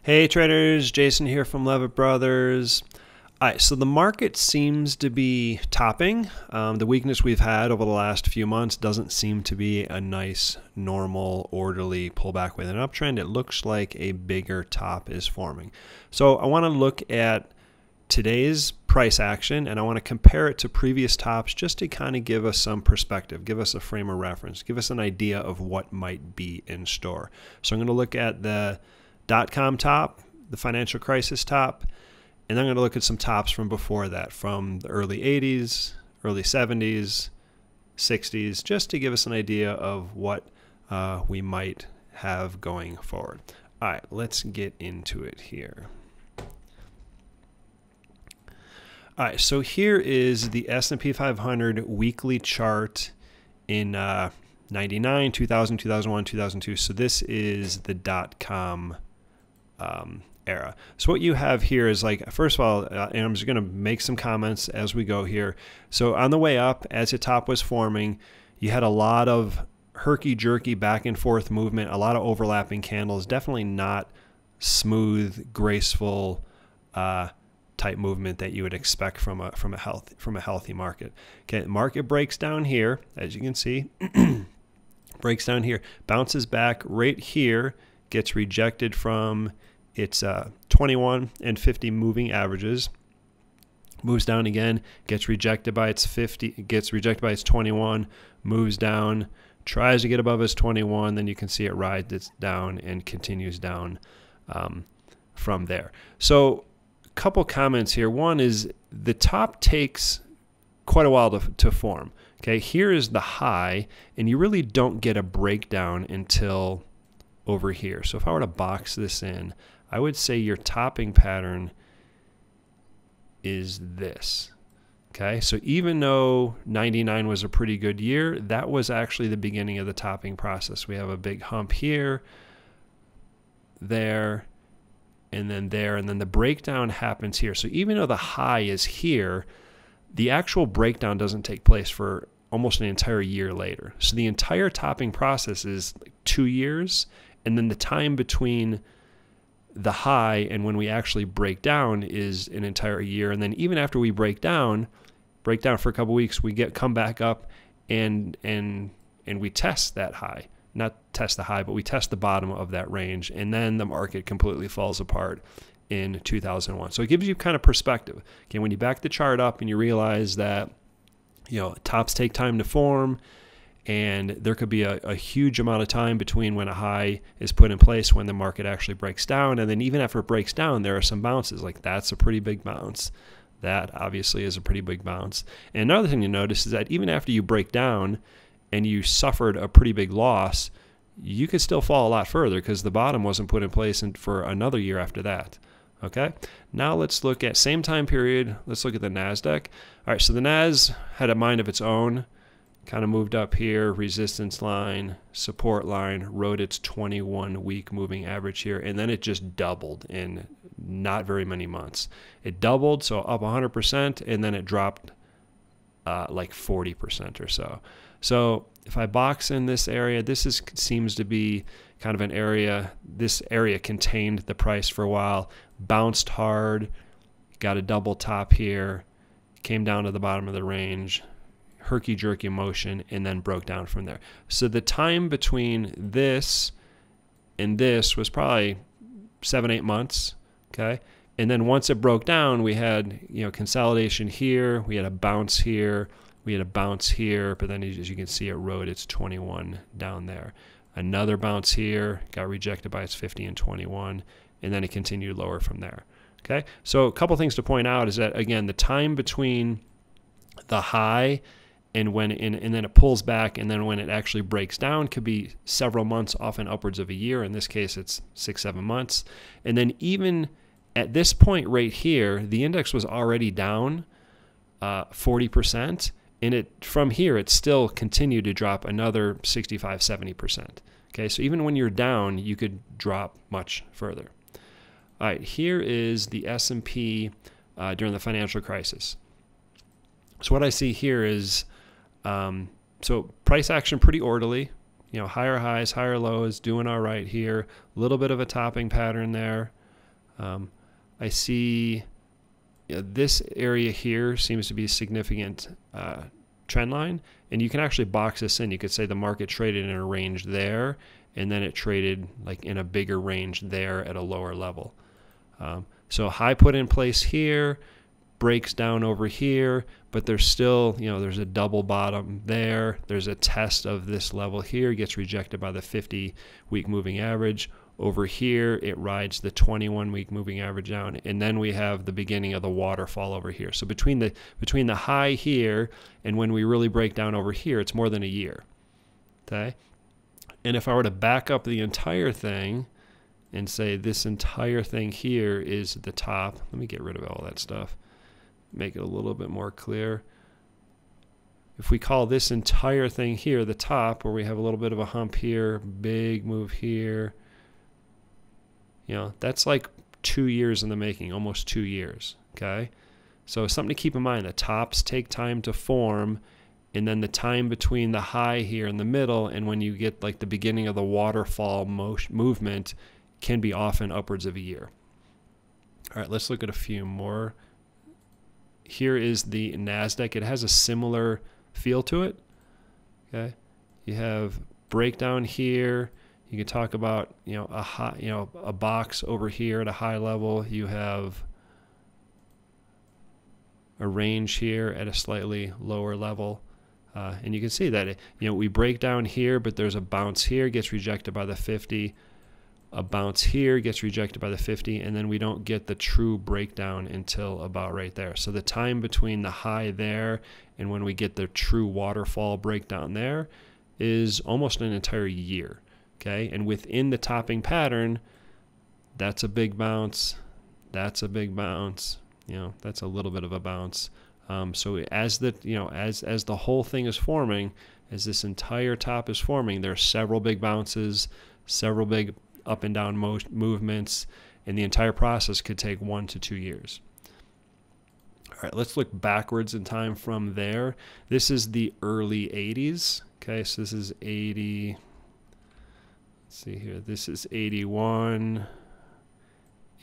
Hey traders, Jason here from Levitt Brothers. All right, so the market seems to be topping. The weakness we've had over the last few months doesn't seem to be a nice, normal, orderly pullback with an uptrend. It looks like a bigger top is forming. So I want to look at today's price action and I want to compare it to previous tops just to kind of give us some perspective, give us a frame of reference, give us an idea of what might be in store. So I'm going to look at the .com top, the financial crisis top, and then I'm going to look at some tops from before that, from the early 80s, early 70s, 60s, just to give us an idea of what we might have going forward. All right, let's get into it here. All right, so here is the S&P 500 weekly chart in 99, 2000, 2001, 2002. So this is the .com era. So what you have here is, like, first of all, and I'm just going to make some comments as we go here. So on the way up, as the top was forming, you had a lot of herky-jerky back and forth movement, a lot of overlapping candles, definitely not smooth, graceful type movement that you would expect from a healthy market. Okay, the market breaks down here, as you can see, breaks down here, bounces back right here, gets rejected from its 21 and 50 moving averages, moves down again, gets rejected by its 50, gets rejected by its 21, moves down, tries to get above its 21, then you can see it rides down and continues down from there. So a couple comments here. One is the top takes quite a while to form. Okay, here is the high, and you really don't get a breakdown until over here. So if I were to box this in, I would say your topping pattern is this. Okay, so even though 99 was a pretty good year, that was actually the beginning of the topping process. We have a big hump here, there, and then there, and then the breakdown happens here. So even though the high is here, the actual breakdown doesn't take place for almost an entire year later. So the entire topping process is like 2 years, and then the time between the high and when we actually break down is an entire year. And then even after we break down for a couple weeks, we come back up and we test that high. Not test the high, but we test the bottom of that range, and then the market completely falls apart in 2001. So it gives you kind of perspective. Okay, when you back the chart up and you realize that, you know, tops take time to form, and there could be a huge amount of time between when a high is put in place, when the market actually breaks down. And then even after it breaks down, there are some bounces. Like, that's a pretty big bounce. That obviously is a pretty big bounce. And another thing you notice is that even after you break down and you suffered a pretty big loss, you could still fall a lot further because the bottom wasn't put in place for another year after that. Okay, now let's look at same time period. Let's look at the NASDAQ. All right, so the NAS had a mind of its own. Kind of moved up here, resistance line, support line, rode its 21-week moving average here, and then it just doubled in not very many months. It doubled, so up 100%, and then it dropped like 40% or so. So if I box in this area, seems to be kind of an area. This area contained the price for a while, bounced hard, got a double top here, came down to the bottom of the range, herky-jerky motion, and then broke down from there. So the time between this and this was probably 7-8 months, okay? And then once it broke down, we had, you know, consolidation here, we had a bounce here, we had a bounce here, but then as you can see, it rode its 21 down there. Another bounce here, got rejected by its 50 and 21, and then it continued lower from there, okay? So a couple things to point out is that, again, the time between the high and then it pulls back, and then when it actually breaks down could be several months, often upwards of a year. In this case, it's 6-7 months. And then even at this point right here, the index was already down 40%, and from here it still continued to drop another 65-70%. Okay, so even when you're down, you could drop much further. All right, here is the S&P during the financial crisis. So what I see here is so price action pretty orderly, you know, higher highs, higher lows, doing all right here. A little bit of a topping pattern there. I see this area here seems to be a significant trend line, and you can actually box this in. You could say the market traded in a range there, and then it traded like in a bigger range there at a lower level. So high put in place here, breaks down over here, but there's still, there's a double bottom there. There's a test of this level here, gets rejected by the 50-week moving average. Over here, it rides the 21-week moving average down, and then we have the beginning of the waterfall over here. So between the high here and when we really break down over here, it's more than a year. Okay, and if I were to back up the entire thing and say this entire thing here is the top, let me get rid of all that stuff, make it a little bit more clear. If we call this entire thing here the top, where we have a little bit of a hump here, big move here, that's like 2 years in the making, almost 2 years, okay? So something to keep in mind, the tops take time to form, and then the time between the high here in the middle and when you get like the beginning of the waterfall movement can be often upwards of a year. All right, let's look at a few more. Here is the NASDAQ. It has a similar feel to it, okay? You have breakdown here. You can talk about, a high, a box over here at a high level. You have a range here at a slightly lower level. And you can see that, we break down here, but there's a bounce here, gets rejected by the 50. A bounce here gets rejected by the 50, and then we don't get the true breakdown until about right there. So the time between the high there and when we get the true waterfall breakdown there is almost an entire year. Okay, and within the topping pattern, that's a big bounce, that's a big bounce, that's a little bit of a bounce. So as the as the whole thing is forming, as this entire top is forming, there are several big bounces, several big up and down movements, and the entire process could take 1 to 2 years. All right, let's look backwards in time from there. This is the early 80s. Okay, so this is 80. Let's see here. This is 81,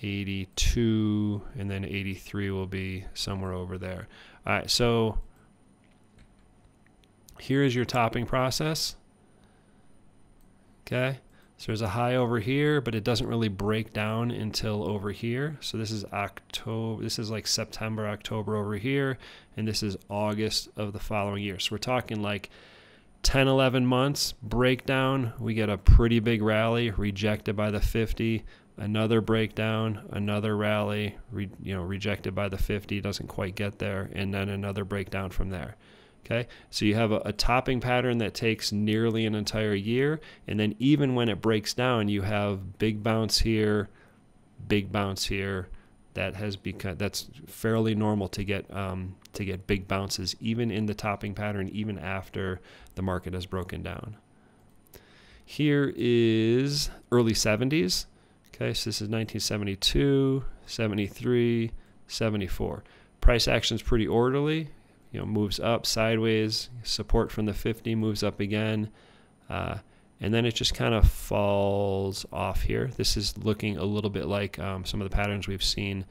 82, and then 83 will be somewhere over there. All right, so here is your topping process. Okay, so there's a high over here, but it doesn't really break down until over here. So this is October. This is like September, October over here, and this is August of the following year. So we're talking like 10, 11 months breakdown. We get a pretty big rally, rejected by the 50, another breakdown, another rally, rejected by the 50, doesn't quite get there, and then another breakdown from there. Okay, so you have a topping pattern that takes nearly an entire year, and then even when it breaks down, you have big bounce here, big bounce here. That's fairly normal to get big bounces even in the topping pattern, even after the market has broken down. Here is early 70s. Okay, so this is 1972, 73, 74. Price action is pretty orderly. Moves up sideways, support from the 50, moves up again, and then it just kind of falls off here. This is looking a little bit like some of the patterns we've seen,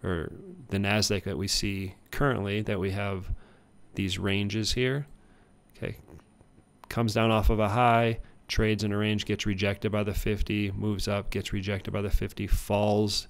or the NASDAQ that we see currently, that we have these ranges here. Okay, comes down off of a high, trades in a range, gets rejected by the 50, moves up, gets rejected by the 50, falls,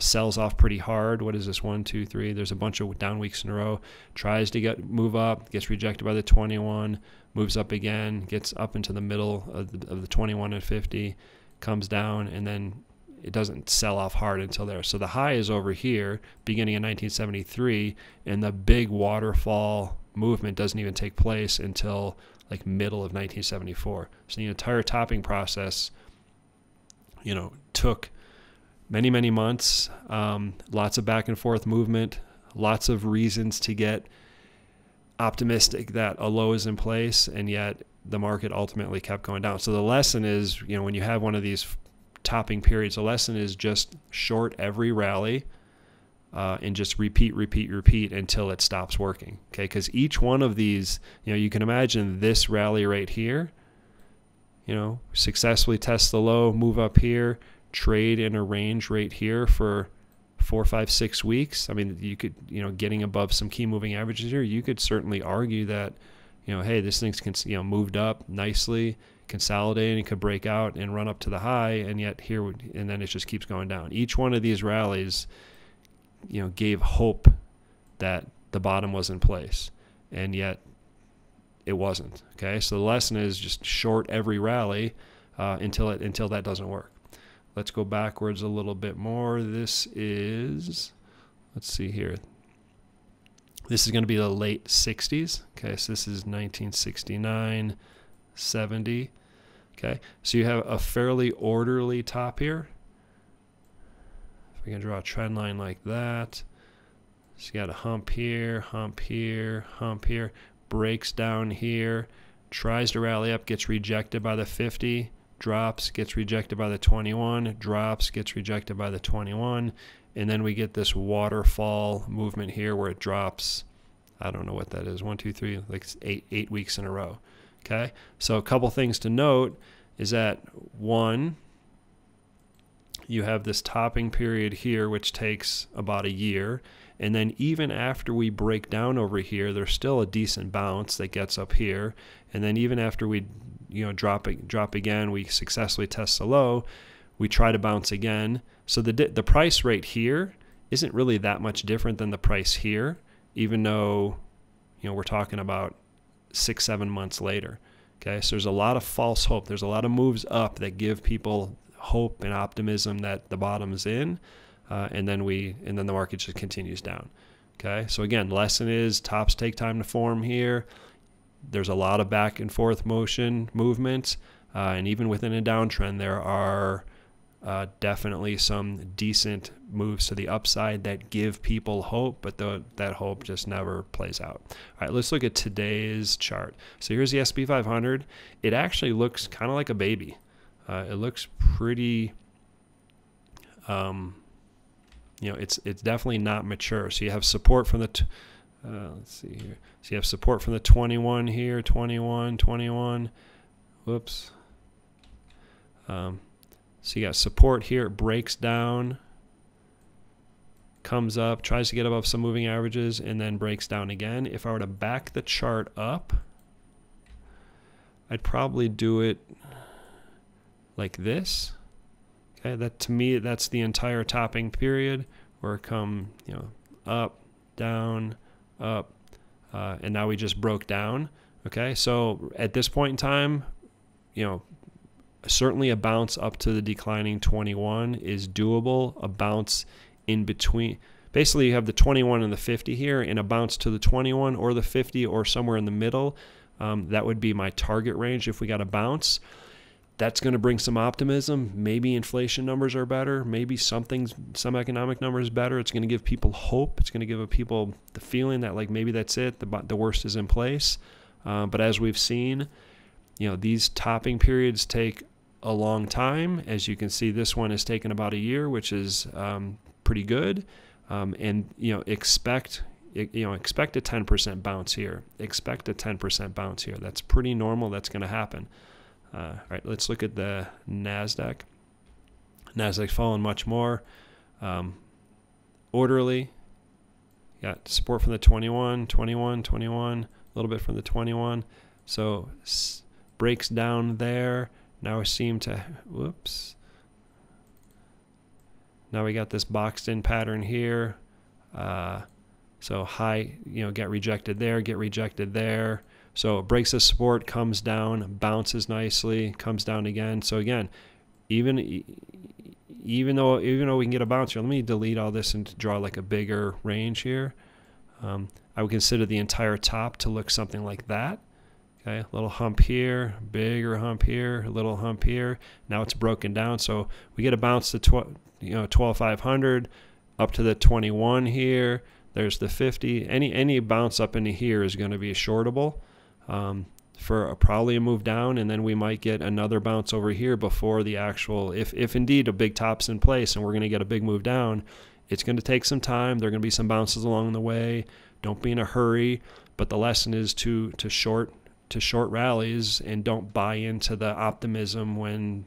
sells off pretty hard. What is this? 1, 2, 3. There's a bunch of down weeks in a row. Tries to move up, gets rejected by the 21, moves up again, gets up into the middle of the 21 and 50, comes down, and then it doesn't sell off hard until there. So the high is over here, beginning in 1973, and the big waterfall movement doesn't even take place until like middle of 1974. So the entire topping process, took many, many months, lots of back and forth movement, lots of reasons to get optimistic that a low is in place, and yet the market ultimately kept going down. So the lesson is, when you have one of these topping periods, the lesson is just short every rally and just repeat until it stops working. Okay, because each one of these, you can imagine this rally right here, successfully test the low, move up here, trade in a range right here for 4, 5, 6 weeks. I mean, you could, getting above some key moving averages here, you could certainly argue that, hey, this thing's, moved up nicely, consolidating, could break out and run up to the high, and yet here, and then it just keeps going down. Each one of these rallies, gave hope that the bottom was in place, and yet it wasn't. Okay, so the lesson is just short every rally until that doesn't work. Let's go backwards a little bit more. This is, let's see here. This is going to be the late 60s. Okay, so this is 1969, 70. Okay, so you have a fairly orderly top here. If we can draw a trend line like that. So you got a hump here, hump here, hump here, breaks down here, tries to rally up, gets rejected by the 50, drops, gets rejected by the 21, drops, gets rejected by the 21, and then we get this waterfall movement here where it drops, I don't know what that is, 1, 2, 3, like eight weeks in a row. Okay, so a couple things to note is that, one, you have this topping period here which takes about a year, and then even after we break down over here, there's still a decent bounce that gets up here, and then even after we drop again, we successfully test the low, we try to bounce again. So the price right here isn't really that much different than the price here, even though we're talking about 6, 7 months later. Okay, so there's a lot of false hope. There's a lot of moves up that give people hope and optimism that the bottom's in, and then the market just continues down. Okay, so again, lesson is tops take time to form here. There's a lot of back and forth movement, and even within a downtrend, there are definitely some decent moves to the upside that give people hope, but that hope just never plays out. All right, let's look at today's chart. So here's the S&P 500. It actually looks kind of like a baby. It looks pretty, it's definitely not mature. So you have support from the let's see here. So you have support from the 21 here, 21, 21. Whoops. So you got support here. It breaks down, comes up, tries to get above some moving averages, and then breaks down again. If I were to back the chart up, I'd probably do it like this. Okay, that to me, that's the entire topping period where it come, up, down, up, and now we just broke down. Okay, so at this point in time, certainly a bounce up to the declining 21 is doable. A bounce in between, basically you have the 21 and the 50 here, and a bounce to the 21 or the 50 or somewhere in the middle. That would be my target range if we got a bounce. That's going to bring some optimism. Maybe inflation numbers are better. Maybe some economic numbers better. It's going to give people hope. It's going to give people the feeling that like maybe that's it. The worst is in place. But as we've seen, these topping periods take a long time. As you can see, this one has taken about a year, which is pretty good. And expect a 10% bounce here. Expect a 10% bounce here. That's pretty normal. That's going to happen. All right, let's look at the NASDAQ. NASDAQ's fallen much more. Orderly. Got support from the 21, 21, 21, a little bit from the 21. So breaks down there. Now we seem to, whoops. Now we got this boxed in pattern here. So high, get rejected there, get rejected there. So it breaks the support, comes down, bounces nicely, comes down again. So again, even though we can get a bounce here, let me delete all this and draw like a bigger range here. I would consider the entire top to look something like that. Okay, a little hump here, bigger hump here, a little hump here. Now it's broken down, so we get a bounce to 12,500 up to the 21 here. There's the 50. Any bounce up into here is going to be shortable. For probably a move down, and then we might get another bounce over here before the actual, if indeed a big top's in place and we're going to get a big move down, it's going to take some time. There are going to be some bounces along the way. Don't be in a hurry, but the lesson is to short rallies and don't buy into the optimism when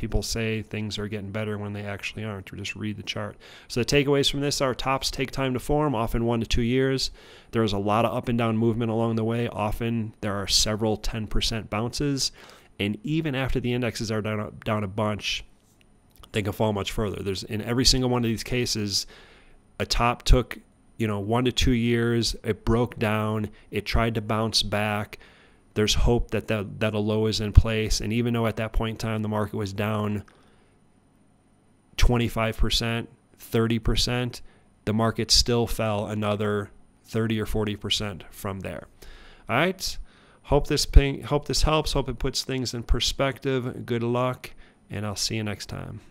people say things are getting better when they actually aren't, or just read the chart. So the takeaways from this are tops take time to form, often 1 to 2 years. There is a lot of up and down movement along the way. Often there are several 10% bounces. And even after the indexes are down a bunch, they can fall much further. There's in every single one of these cases, a top took 1 to 2 years. It broke down. It tried to bounce back. There's hope that a low is in place. And even though at that point in time the market was down 25%, 30%, the market still fell another 30 or 40% from there. All right. Hope this helps. Hope it puts things in perspective. Good luck, and I'll see you next time.